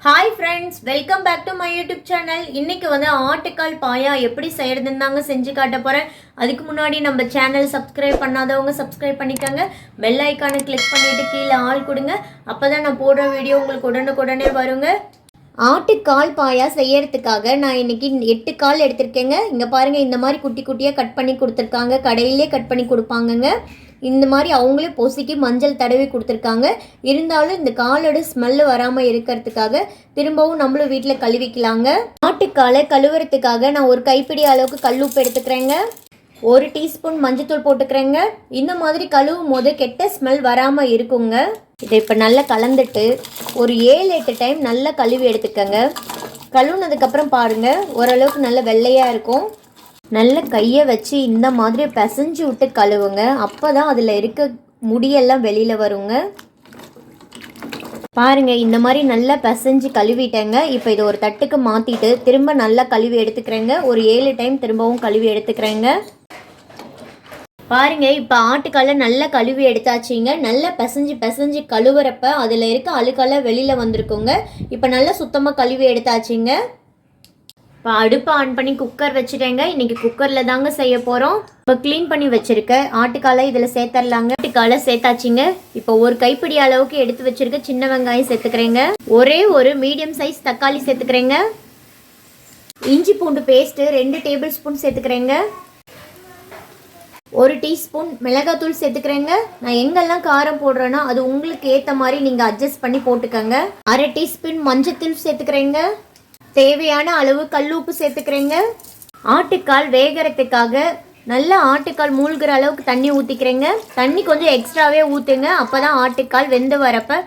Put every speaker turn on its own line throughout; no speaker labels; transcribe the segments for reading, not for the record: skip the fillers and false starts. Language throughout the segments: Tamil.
Hi friends, welcome back to my YouTube channel. இன்னைக்கு வந்து ஆட்டுக்கால் பாயா எப்படி செய்யறதுன்னு தாங்க செஞ்சு காட்ட போகிறேன். அதுக்கு முன்னாடி நம்ம சேனல் சப்ஸ்கிரைப் பண்ணாதவங்க சப்ஸ்கிரைப் பண்ணிக்கோங்க. பெல் ஐக்கானை கிளிக் பண்ணிவிட்டு கீழே ஆள் கொடுங்க. அப்போ தான் நான் போடுற வீடியோ உங்களுக்கு உடனுக்குடனே வருங்க. ஆட்டுக்கால் பாயா செய்யறதுக்காக நான் இன்னைக்கு 8 கால் எடுத்திருக்கேங்க. இங்கே பாருங்கள், இந்த மாதிரி குட்டி குட்டியாக கட் பண்ணி கொடுத்துருக்காங்க. கடையிலே கட் பண்ணி கொடுப்பாங்கங்க. இந்த மாதிரி அவங்களே பொசுக்கி மஞ்சள் தடவி கொடுத்துருக்காங்க. இருந்தாலும் இந்த காலோட ஸ்மெல்லு வராமல் இருக்கிறதுக்காக திரும்பவும் நம்மளும் வீட்டில் கழுவிக்கலாங்க. ஆட்டுக்காலை கழுவுறதுக்காக நான் ஒரு கைப்பிடி அளவுக்கு கல்லுப்பு எடுத்துக்கிறேங்க. 1 டீஸ்பூன் மஞ்சத்தூள் போட்டுக்கிறேங்க. இந்த மாதிரி கழுவும் போது கெட்ட ஸ்மெல் வராமல் இருக்குங்க. இதை இப்போ நல்லா கலந்துட்டு ஒரு 7-8 டைம் நல்லா கழுவி எடுத்துக்கோங்க. கழுவுனதுக்கப்புறம் பாருங்கள், ஓரளவுக்கு நல்ல வெள்ளையாக இருக்கும். நல்ல கையை வச்சு இந்த மாதிரி பிசைஞ்சு விட்டு கழுவுங்க. அப்போ தான் அதில் இருக்க முடியெல்லாம் வெளியில் வருங்க. பாருங்கள், இந்த மாதிரி நல்லா பிசைஞ்சு கழுவிட்டேங்க. இப்போ இதை ஒரு தட்டுக்கு மாற்றிட்டு திரும்ப நல்லா கழுவி எடுத்துக்கிறேங்க. ஒரு 7 டைம் திரும்பவும் கழுவி எடுத்துக்கிறேங்க. பாருங்கள், இப்போ ஆட்டுக்காலை நல்லா கழுவி எடுத்தாச்சுங்க. நல்லா பிசைஞ்சு கழுவுறப்ப அதில் இருக்க அழுக்கெல்லாம் வெளியில் வந்திருக்குங்க. இப்போ நல்லா சுத்தமாக கழுவி எடுத்தாச்சுங்க. இப்போ அடுப்பை ஆன் பண்ணி குக்கர் வச்சுட்டேங்க. இன்றைக்கி குக்கரில் தாங்க செய்ய போகிறோம். இப்போ க்ளீன் பண்ணி வச்சுருக்க ஆட்டுக்காலை இதில் சேர்த்துடலாங்க. ஆட்டுக்காலை சேர்த்தாச்சுங்க. இப்போ ஒரு கைப்பிடி அளவுக்கு எடுத்து வச்சுருக்க சின்ன வெங்காயம் சேர்த்துக்கிறேங்க. ஒரே ஒரு மீடியம் சைஸ் தக்காளி சேர்த்துக்கிறேங்க. இஞ்சி பூண்டு பேஸ்ட்டு 2 டேபிள் ஸ்பூன் சேர்த்துக்கிறேங்க. 1 டீஸ்பூன் மிளகாத்தூள் சேர்த்துக்கிறேங்க. நான் எங்கெல்லாம் காரம் போடுறேன்னா அது உங்களுக்கு ஏற்ற மாதிரி நீங்கள் அட்ஜஸ்ட் பண்ணி போட்டுக்கோங்க. 1/2 டீஸ்பூன் மஞ்சத்தூள் சேர்த்துக்கிறேங்க. தேவையான அளவு கல்லுப்பு சேர்த்துக்கிறேங்க. ஆட்டுக்கால் வேகிறதுக்காக நல்லா ஆட்டுக்கால் மூழ்கிற அளவுக்கு தண்ணி ஊற்றிக்கிறேங்க. தண்ணி கொஞ்சம் எக்ஸ்ட்ராவே ஊற்றுங்க. அப்போ தான் ஆட்டுக்கால் வெந்து வரப்போ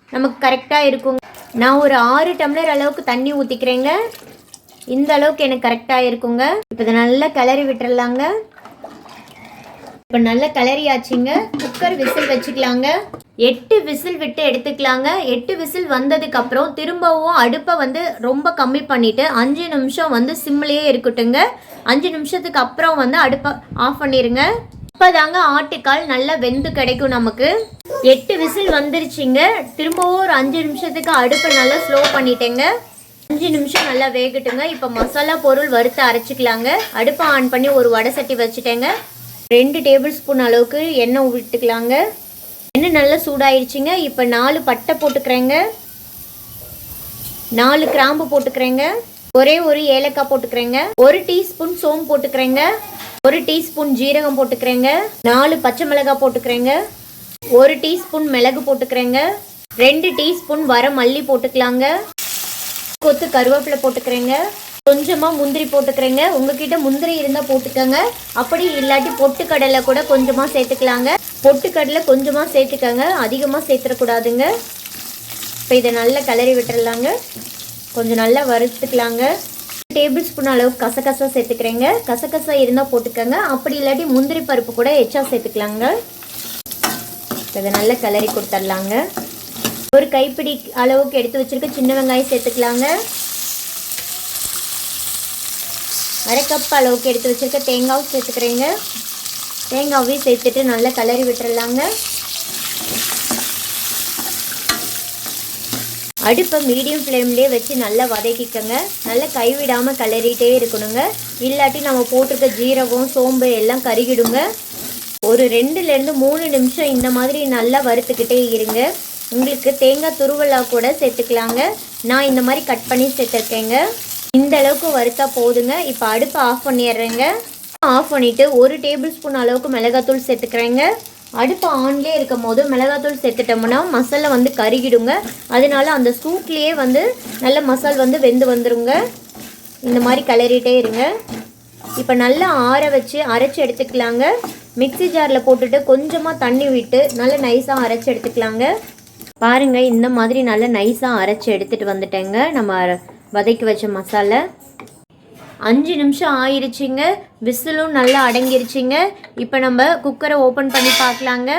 நமக்கு கரெக்டாக இருக்குங்க. நான் ஒரு 6 டம்ளர் அளவுக்கு தண்ணி ஊற்றிக்கிறேங்க. இந்த அளவுக்கு எனக்கு கரெக்டாக இருக்குங்க. இப்போ இதை நல்லா கிளறி விட்டுறலாங்க. இப்போ நல்லா கிளறியாச்சுங்க. குக்கர் விசில் வச்சுக்கலாங்க. 8 விசில் விட்டு எடுத்துக்கலாங்க. 8 விசில் வந்ததுக்கப்புறம் திரும்பவும் அடுப்பை வந்து ரொம்ப கம்மி பண்ணிவிட்டு 5 நிமிஷம் வந்து சிம்லேயே இருக்கட்டுங்க. 5 நிமிஷத்துக்கு அப்புறம் வந்து அடுப்பை ஆஃப் பண்ணிடுங்க. இப்போ தாங்க ஆட்டுக்கால் நல்லா வெந்து கிடைக்கும் நமக்கு. 8 விசில் வந்துருச்சுங்க. திரும்பவும் ஒரு 5 நிமிஷத்துக்கு அடுப்பை நல்லா ஸ்லோ பண்ணிட்டேங்க. 5 நிமிஷம் நல்லா வேகட்டுங்க. இப்போ மசாலா பொருள் வறுத்து அரைச்சிக்கலாங்க. அடுப்பை ஆன் பண்ணி ஒரு வடை சட்டி வச்சுட்டேங்க. 2 டேபிள் ஸ்பூன் அளவுக்கு எண்ணெய் விட்டுக்கலாங்க. எண்ணெய் நல்லா சூடாயிடுச்சுங்க. இப்போ 4 பட்டை போட்டுக்கிறேங்க. 4 கிராம்பு போட்டுக்கிறேங்க. ஒரே ஒரு ஏலக்காய் போட்டுக்கிறேங்க. 1 டீஸ்பூன் சோம்பு போட்டுக்கிறேங்க. 1 டீஸ்பூன் ஜீரகம் போட்டுக்கிறேங்க. 4 பச்சை மிளகாய் போட்டுக்கிறேங்க. 1 டீஸ்பூன் மிளகு போட்டுக்கிறேங்க. 2 டீஸ்பூன் வர மல்லி போட்டுக்கலாங்க. கொத்து கருவேப்பிலை போட்டுக்கிறேங்க. கொஞ்சமாக முந்திரி போட்டுக்கிறேங்க. உங்ககிட்ட முந்திரி இருந்தால் போட்டுக்கோங்க. அப்படி இல்லாட்டி பொட்டுக்கடலை கூட கொஞ்சமாக சேர்த்துக்கலாங்க. பொட்டுக்கடலை கொஞ்சமாக சேர்த்துக்கோங்க, அதிகமாக சேர்த்துடக்கூடாதுங்க. இப்போ இதை நல்லா கிளறி விட்டுறலாங்க. கொஞ்சம் நல்லா வறுத்துக்கலாங்க. 1 டேபிள் ஸ்பூன் அளவுக்கு கசகசா சேர்த்துக்கிறேங்க. கசகசா இருந்தால் போட்டுக்கோங்க. அப்படி இல்லாட்டி முந்திரி பருப்பு கூட எச்சா சேர்த்துக்கலாங்க. இதை நல்லா கிளறி கொடுத்துடலாங்க. ஒரு கைப்பிடி அளவுக்கு எடுத்து வச்சுருக்க சின்ன வெங்காயம் சேர்த்துக்கலாங்க. 1/2 கப் அளவுக்கு எடுத்து வச்சுருக்க தேங்காவும் சேர்த்துக்கிறேங்க. தேங்காவையும் சேர்த்துட்டு நல்லா கிளறி விட்டுறலாங்க. அடுப்பை மீடியம் ஃப்ளேம்லேயே வச்சு நல்லா வதக்கிக்கோங்க. நல்லா கைவிடாமல் கிளறிட்டே இருக்கணுங்க. இல்லாட்டி நம்ம போட்டிருக்க ஜீரகம் சோம்பு எல்லாம் கருகிடுங்க. ஒரு 2லேருந்து 3 நிமிஷம் இந்த மாதிரி நல்லா வறுத்துக்கிட்டே இருங்க. உங்களுக்கு தேங்காய் துருவலாக கூட சேர்த்துக்கலாங்க. நான் இந்த மாதிரி கட் பண்ணி சேர்த்துருக்கேங்க. இந்த அளவுக்கு வறுத்தா போதுங்க. இப்போ அடுப்பை ஆஃப் பண்ணிடுறேங்க. ஆஃப் பண்ணிவிட்டு 1 டேபிள் ஸ்பூன் அளவுக்கு மிளகாத்தூள் சேர்த்துக்கிறேங்க. அடுப்பு ஆன்லேயே இருக்கும் போது மிளகாத்தூள் சேர்த்துட்டோம்னா மசாலா வந்து கருகிடுங்க. அதனால அந்த சூட்லேயே வந்து நல்ல மசால் வந்து வெந்து வந்துடுங்க. இந்த மாதிரி கிளறிட்டே இருங்க. இப்போ நல்லா ஆற வச்சு அரைச்சி எடுத்துக்கலாங்க. மிக்ஸி ஜாரில் போட்டுட்டு கொஞ்சமாக தண்ணி விட்டு நல்லா நைஸாக அரைச்சி எடுத்துக்கலாங்க. பாருங்கள், இந்த மாதிரி நல்லா நைஸாக அரைச்சி எடுத்துகிட்டு வந்துட்டேங்க நம்ம வதக்கி வச்ச மசாலா. 5 நிமிஷம் ஆயிடுச்சுங்க. விசிலும் நல்லா அடங்கிருச்சுங்க. இப்போ நம்ம குக்கரை ஓப்பன் பண்ணி பார்க்கலாங்க.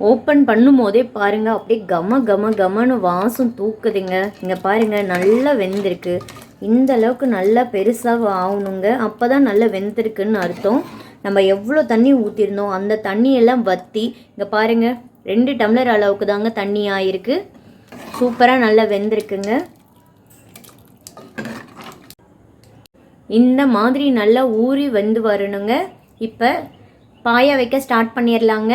ஓப்பன் பண்ணும் போதே பாருங்கள், அப்படியே கமன்னு வாசம் தூக்குதுங்க. இங்கே பாருங்கள், நல்லா வெந்திருக்கு. இந்த அளவுக்கு நல்லா பெருசாக ஆகணுங்க. அப்போ தான் நல்லா வெந்திருக்குன்னு அர்த்தம். நம்ம எவ்வளோ தண்ணி ஊற்றிருந்தோம் அந்த தண்ணியெல்லாம் வற்றி இங்கே பாருங்கள் 2 டம்ளர் அளவுக்கு தாங்க தண்ணி ஆயிருக்கு. சூப்பராக நல்லா வெந்திருக்குங்க. இந்த மாதிரி நல்லா ஊறி வெந்து வரணுங்க. இப்போ பாயா வைக்க ஸ்டார்ட் பண்ணிடலாங்க.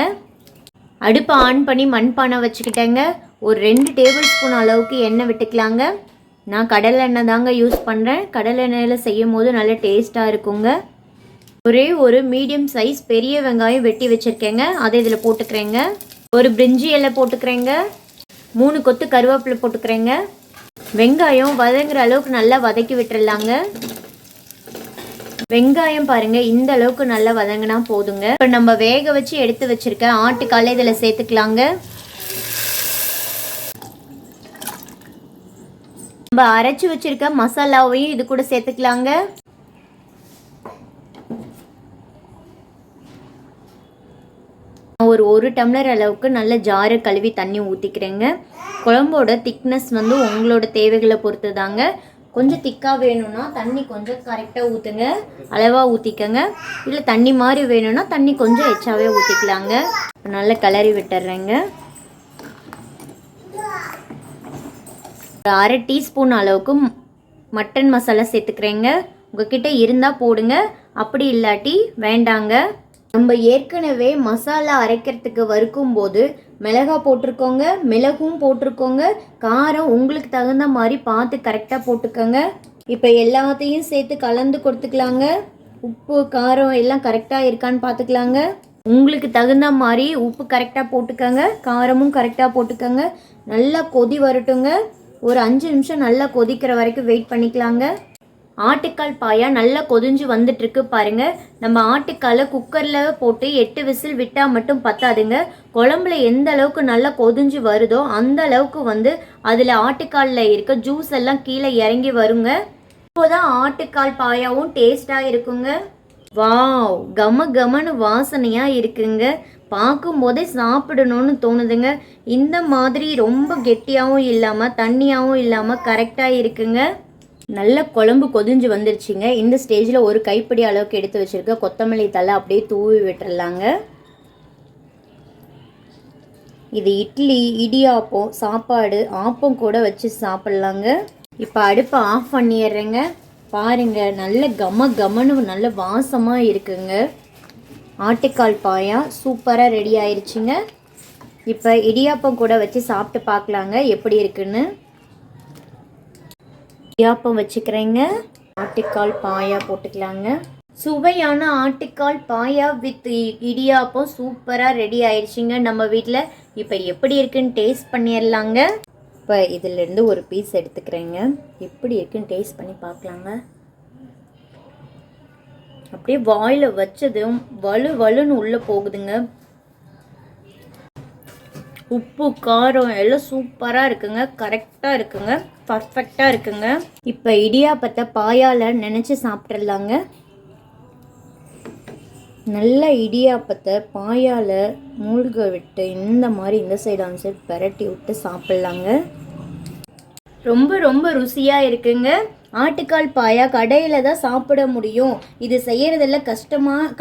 அடுப்பை ஆன் பண்ணி மண்பானை வச்சுக்கிட்டேங்க. ஒரு 2 டேபிள் ஸ்பூன் அளவுக்கு எண்ணெய் விட்டுக்கலாங்க. நான் கடலை எண்ணெய் தாங்க யூஸ் பண்ணுறேன். கடலை எண்ணெயில் செய்யும் போது நல்ல டேஸ்ட்டாக இருக்குங்க. ஒரே ஒரு மீடியம் சைஸ் பெரிய வெங்காயம் வெட்டி வச்சுருக்கேங்க. அதை இதில் போட்டுக்கிறேங்க. ஒரு பிரிஞ்சி இலை போட்டுக்கிறேங்க. 3 கொத்து கருவேப்பிலை போட்டுக்கிறேங்க. வெங்காயம் வதங்குற அளவுக்கு நல்லா வதக்கி விட்டுறலாங்க. வெங்காயம் பாருங்கள் இந்த அளவுக்கு நல்லா வதங்கினா போதுங்க. இப்போ நம்ம வேக வச்சு எடுத்து வச்சுருக்க ஆட்டுக்கால் இதில் சேர்த்துக்கலாங்க. நம்ம அரைச்சி வச்சுருக்க மசாலாவையும் இது கூட சேர்த்துக்கலாங்க. ஒரு டம்ளர் அளவுக்கு நல்ல ஜாரு கழுவி தண்ணி ஊற்றிக்கிறேங்க. குழம்போட திக்னஸ் வந்து உங்களோட தேவைகளை பொறுத்து தாங்க. கொஞ்சம் திக்காக வேணும்னா தண்ணி கொஞ்சம் கரெக்டாக ஊற்றுங்க, அளவாக ஊற்றிக்கங்க. இல்லை தண்ணி மாதிரி வேணும்னா தண்ணி கொஞ்சம் எச்சாவே ஊற்றிக்கலாங்க. நல்லா கிளறி விட்டுறேங்க. ஒரு 1/2 டீஸ்பூன் அளவுக்கு மட்டன் மசாலா சேர்த்துக்கிறேங்க. உங்ககிட்ட இருந்தால் போடுங்க, அப்படி இல்லாட்டி வேண்டாங்க. நம்ம ஏற்கனவே மசாலா அரைக்கிறதுக்கு வறுக்கும் போது மிளகா போட்டிருக்கோங்க, மிளகும் போட்டிருக்கோங்க. காரம் உங்களுக்கு தகுந்த மாதிரி பார்த்து கரெக்டாக போட்டுக்கோங்க. இப்போ எல்லாத்தையும் சேர்த்து கலந்து கொடுத்துக்கலாங்க. உப்பு காரம் எல்லாம் கரெக்டாக இருக்கான்னு பார்த்துக்கலாங்க. உங்களுக்கு தகுந்த மாதிரி உப்பு கரெக்டாக போட்டுக்கோங்க, காரமும் கரெக்டாக போட்டுக்கோங்க. நல்லா கொதி வரட்டுங்க. ஒரு 5 நிமிஷம் நல்லா கொதிக்கிற வரைக்கும் வெயிட் பண்ணிக்கலாங்க. ஆட்டுக்கால் பாயா நல்லா கொதிஞ்சு வந்துட்டுருக்கு பாருங்கள். நம்ம ஆட்டுக்காலை குக்கரில் போட்டு 8 விசில் விட்டால் மட்டும் பத்தாதுங்க. குழம்புல எந்த அளவுக்கு நல்லா கொதிஞ்சு வருதோ அந்த அளவுக்கு வந்து அதில் ஆட்டுக்காலில் இருக்க ஜூஸ் எல்லாம் கீழே இறங்கி வருங்க. இப்போதான் ஆட்டுக்கால் பாயாவும் டேஸ்ட்டாக இருக்குங்க. வாவ், கம கமன்னு வாசனையாக இருக்குங்க. பார்க்கும்போதே சாப்பிடணும்னு தோணுதுங்க. இந்த மாதிரி ரொம்ப கெட்டியாகவும் இல்லாமல் தண்ணியாகவும் இல்லாமல் கரெக்டாக இருக்குங்க. நல்ல குழம்பு கொதிஞ்சு வந்துருச்சுங்க. இந்த ஸ்டேஜில் ஒரு கைப்பிடி அளவுக்கு எடுத்து வச்சுருக்க கொத்தமல்லி தழை அப்படியே தூவி விட்டுறலாங்க. இது இட்லி, இடியாப்பம், சாப்பாடு, ஆப்பம் கூட வச்சு சாப்பிட்லாங்க. இப்போ அடுப்பை ஆஃப் பண்ணிடுறேங்க. பாருங்கள், நல்ல கம கமன்னு நல்ல வாசமாக இருக்குங்க. ஆட்டுக்கால் பாயா சூப்பராக ரெடி ஆயிடுச்சுங்க. இப்போ இடியாப்பம் கூட வச்சு சாப்பிட்டு பார்க்கலாங்க எப்படி இருக்குன்னு. இடியாப்பம் வச்சுக்கிறேங்க. ஆட்டுக்கால் பாயா போட்டுக்கலாங்க. சுவையான ஆட்டுக்கால் பாயா வித் இடியாப்பம் சூப்பராக ரெடி ஆயிடுச்சுங்க நம்ம வீட்டில். இப்போ எப்படி இருக்குன்னு டேஸ்ட் பண்ணிடலாங்க. இப்போ இதிலேருந்து ஒரு பீஸ் எடுத்துக்கிறேங்க. எப்படி இருக்குன்னு டேஸ்ட் பண்ணி பார்க்கலாங்க. அப்படியே வாயில் வச்சதும் வலுன்னு உள்ளே போகுதுங்க. உப்பு காரம் எல்லாம் சூப்பராக இருக்குங்க. கரெக்டாக இருக்குங்க. பர்ஃபெக்டாக இருக்குங்க. இப்போ இடியாப்பத்தை பாயால் நினச்சி சாப்பிட்றலாங்க. நல்ல இடியாப்பத்தை பாயால் மூழ்க விட்டு இந்த மாதிரி இந்த சைடு அந்த சைடு பெரட்டி விட்டு சாப்பிட்லாங்க. ரொம்ப ரொம்ப ருசியாக இருக்குங்க. ஆட்டுக்கால் பாயா கடையில் தான் சாப்பிட முடியும். இது செய்கிறதெல்லாம்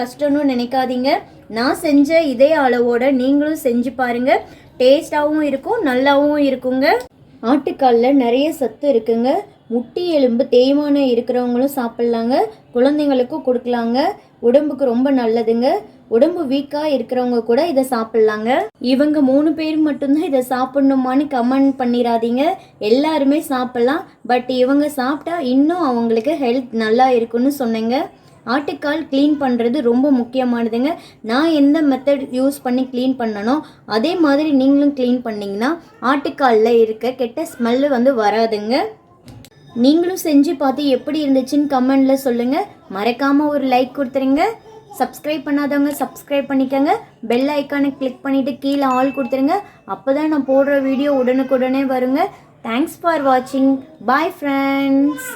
கஷ்டம்னு நினைக்காதீங்க. நான் செஞ்ச இதே அளவோட நீங்களும் செஞ்சு பாருங்கள். டேஸ்டாகவும் இருக்கும், நல்லாவும் இருக்குங்க. ஆட்டுக்காலில் நிறைய சத்து இருக்குங்க. முட்டி எலும்பு தேய்மானம் இருக்கிறவங்களும் சாப்பிட்லாங்க. குழந்தைங்களுக்கும் கொடுக்கலாங்க. உடம்புக்கு ரொம்ப நல்லதுங்க. உடம்பு வீக்காக இருக்கிறவங்க கூட இதை சாப்பிட்லாங்க. இவங்க 3 பேர் மட்டும்தான் இதை சாப்பிட்ணுமான்னு கமெண்ட் பண்ணிடாதீங்க. எல்லாருமே சாப்பிட்லாம். பட் இவங்க சாப்பிட்டா இன்னும் அவங்களுக்கு ஹெல்த் நல்லா இருக்குன்னு சொன்னேங்க. ஆட்டுக்கால் க்ளீன் பண்ணுறது ரொம்ப முக்கியமானதுங்க. நான் எந்த மெத்தட் யூஸ் பண்ணி க்ளீன் பண்ணனோ அதே மாதிரி நீங்களும் க்ளீன் பண்ணிங்கன்னா ஆட்டுக்காலில் இருக்க கெட்ட ஸ்மெல்லு வந்து வராதுங்க. நீங்களும் செஞ்சு பார்த்து எப்படி இருந்துச்சுன்னு கமெண்டில் சொல்லுங்கள். மறக்காமல் ஒரு லைக் கொடுத்துருங்க. சப்ஸ்கிரைப் பண்ணாதவங்க சப்ஸ்கிரைப் பண்ணிக்கோங்க. பெல் ஐக்கானை கிளிக் பண்ணிவிட்டு கீழே ஆல் கொடுத்துருங்க. அப்போ தான் நான் போடுற வீடியோ உடனுக்குடனே வருங்க. தேங்க்ஸ் ஃபார் வாட்சிங். Bye friends.